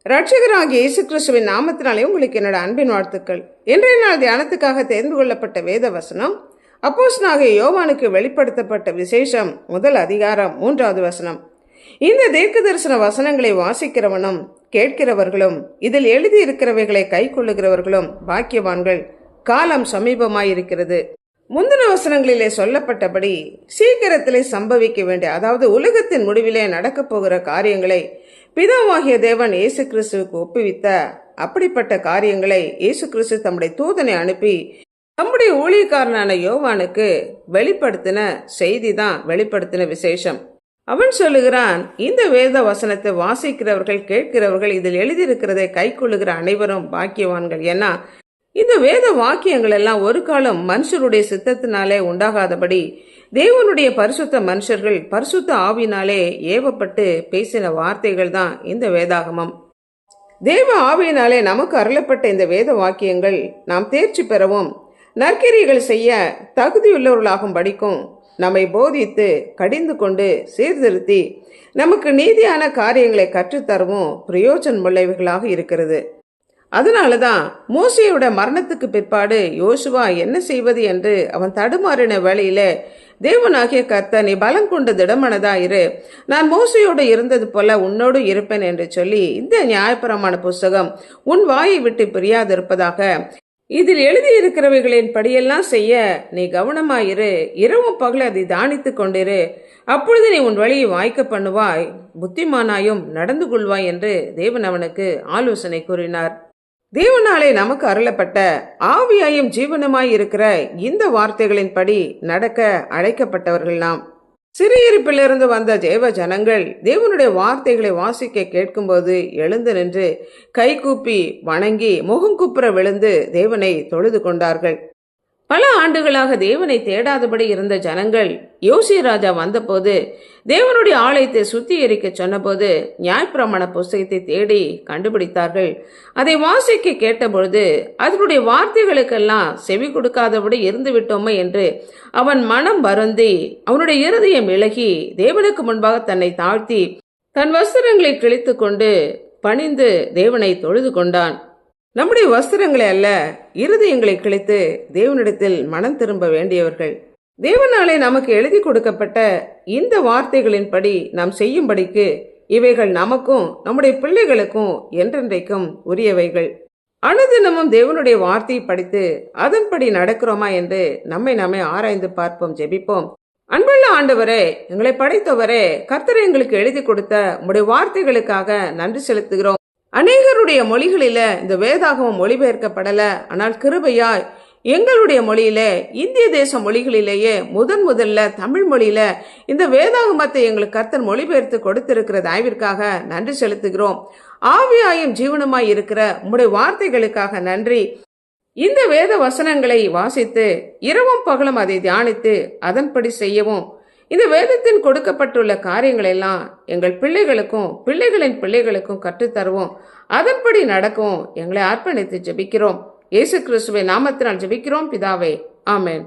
ரட்சகராகிய இயேசு கிறிஸ்துவின் நாமத்தினாலே உங்களுக்கு என்னோட அன்பின் வாழ்த்துக்கள். இன்றைய நாள் தியானத்துக்காக தேர்ந்து கொள்ளப்பட்ட வேத வசனம் அப்போஸ்தலனாகிய யோவானுக்கு வெளிப்படுத்தப்பட்ட விசேஷம் முதல் அதிகாரம் 3வது வசனம். இந்த தீர்க்க தரிசன வசனங்களை வாசிக்கிறவனும் கேட்கிறவர்களும் இதில் எழுதியிருக்கிறவைகளை கை கொள்ளுகிறவர்களும் பாக்கியவான்கள், காலம் சமீபமாயிருக்கிறது. முந்தின வசனங்களிலே சொல்லப்பட்டபடி சீக்கிரத்திலே சம்பவிக்க வேண்டிய, அதாவது உலகத்தின் முடிவிலே நடக்கப் போகிற காரியங்களை பிதாவாகிய தேவன் இயேசு கிறிஸ்துவுக்கு ஒப்புவித்த அப்படிப்பட்ட காரியங்களை இயேசு கிறிஸ்து தம்முடைய தூதனை அனுப்பி நம்முடைய ஊழியக்காரனான யோவானுக்கு வெளிப்படுத்தின செய்தி தான் வெளிப்படுத்தின விசேஷம். அவன் சொல்லுகிறான், இந்த வேத வசனத்தை வாசிக்கிறவர்கள் கேட்கிறவர்கள் இதில் எழுதியிருக்கிறதை கை கொள்ளுகிற அனைவரும் பாக்கியவான்கள். ஏன்னா இந்த வேத வாக்கியங்கள் எல்லாம் ஒரு காலம் மனுஷருடைய சித்தத்தினாலே உண்டாகாதபடி தேவனுடைய பரிசுத்த மனுஷர்கள் பரிசுத்த ஆவியினாலே ஏவப்பட்டு பேசின வார்த்தைகள் தான் இந்த வேதாகமம். தேவ ஆவியினாலே நமக்கு அருளப்பட்ட இந்த வேத வாக்கியங்கள் நாம் தேர்ச்சி பெறவும் நற்கிரிகள் செய்ய தகுதியுள்ளவர்களாகும் படிக்கும் நம்மை போதித்து கடிந்து கொண்டு சீர்திருத்தி நமக்கு நீதியான காரியங்களை கற்றுத்தரவும் பிரயோஜனமுள்ளவைகளாக இருக்கிறது. அதனாலதான் மோசேயோட மரணத்துக்கு பிற்பாடு யோசுவா என்ன செய்வது என்று அவன் தடுமாறின வேளையில தேவனாகிய கர்த்தர், நீ பலம் கொண்டு திடமனதாயிரு, நான் மோசையோடு இருந்தது போல உன்னோடு இருப்பேன் என்று சொல்லி இந்த நியாயப்பிரமாண புஸ்தகம் உன் வாயை விட்டு பிரியாதிருப்பதாக, இதில் எழுதியிருக்கிறவைகளின் படியெல்லாம் செய்ய நீ கவனமாயிரு, இரவும் பகல அதை தியானித்து கொண்டிரு, அப்பொழுது நீ உன் வழியை வாய்க்க பண்ணுவாய், புத்திமானாயும் நடந்து கொள்வாய் என்று தேவன் அவனுக்கு ஆலோசனை கூறினார். தேவனாலே நமக்கு அருளப்பட்ட ஆவியாயும் ஜீவனமாய் இருக்கிற இந்த வார்த்தைகளின் படி நடக்க அழைக்கப்பட்டவர்கள் நாம். சிறையிருப்பிலிருந்து வந்த தேவ ஜனங்கள் தேவனுடைய வார்த்தைகளை வாசிக்க கேட்கும்போது எழுந்து நின்று கைகூப்பி வணங்கி முகங்குப்புற விழுந்து தேவனை தொழுது கொண்டார்கள். பல ஆண்டுகளாக தேவனை தேடாதபடி இருந்த ஜனங்கள் யோசியா ராஜா வந்தபோது தேவனுடைய ஆலயத்தை சுத்திகரிக்க சொன்னபோது நியாயப்பிரமாண புஸ்தகத்தை தேடி கண்டுபிடித்தார்கள். அதை வாசிக்க கேட்டபொழுது அதனுடைய வார்த்தைகளுக்கெல்லாம் செவி கொடுக்காதபடி இருந்து விட்டோமே என்று அவன் மனம் வருந்தி அவனுடைய இருதயம் இளகி தேவனுக்கு முன்பாக தன்னை தாழ்த்தி தன் வஸ்திரங்களை கிழித்து கொண்டு பணிந்து தேவனை தொழுது கொண்டான். நம்முடைய வஸ்திரங்களை அல்ல, இருதயங்களை கிழித்து தேவனிடத்தில் மனம் திரும்ப வேண்டியவர்கள். தேவனாலே நமக்கு எழுதி கொடுக்கப்பட்ட இந்த வார்த்தைகளின்படி நாம் செய்யும்படிக்கு இவைகள் நமக்கும் நம்முடைய பிள்ளைகளுக்கும் என்றென்றைக்கும் உரியவைகள். அனுதினமும் தேவனுடைய வார்த்தையை படித்து அதன்படி நடக்கிறோமா என்று நம்மை நாமே ஆராய்ந்து பார்ப்போம், ஜெபிப்போம். அன்புள்ள ஆண்டவரே, எங்களை படைத்தவரே, கர்த்தர் எங்களுக்கு எழுதி கொடுத்த உம்முடைய வார்த்தைகளுக்காக நன்றி செலுத்துகிறோம். அநேகருடைய மொழிகளில இந்த வேதாகமம் மொழிபெயர்க்கப்படல, ஆனால் கிருபையாய் எங்களுடைய மொழியில, இந்திய தேச மொழிகளிலேயே முதல்ல தமிழ் மொழியில இந்த வேதாகமத்தை எங்களுக்கு கர்த்தர் மொழிபெயர்த்து கொடுத்திருக்கிற தயவிற்காக நன்றி செலுத்துகிறோம். ஆவியாயும் ஜீவனமாய் இருக்கிற உம்முடைய வார்த்தைகளுக்காக நன்றி. இந்த வேத வசனங்களை வாசித்து இரவும் பகலும் அதை தியானித்து அதன்படி செய்யவும் இந்த வேதத்தின் கொடுக்கப்பட்டுள்ள காரியங்கள் எல்லாம் எங்கள் பிள்ளைகளுக்கும் பிள்ளைகளின் பிள்ளைகளுக்கும் கற்றுத்தருவோம். அதன்படி நடக்கவும் எங்களை அர்ப்பணித்து ஜெபிக்கிறோம். இயேசு கிறிஸ்துவின் நாமத்தினால் ஜெபிக்கிறோம் பிதாவே, ஆமென்.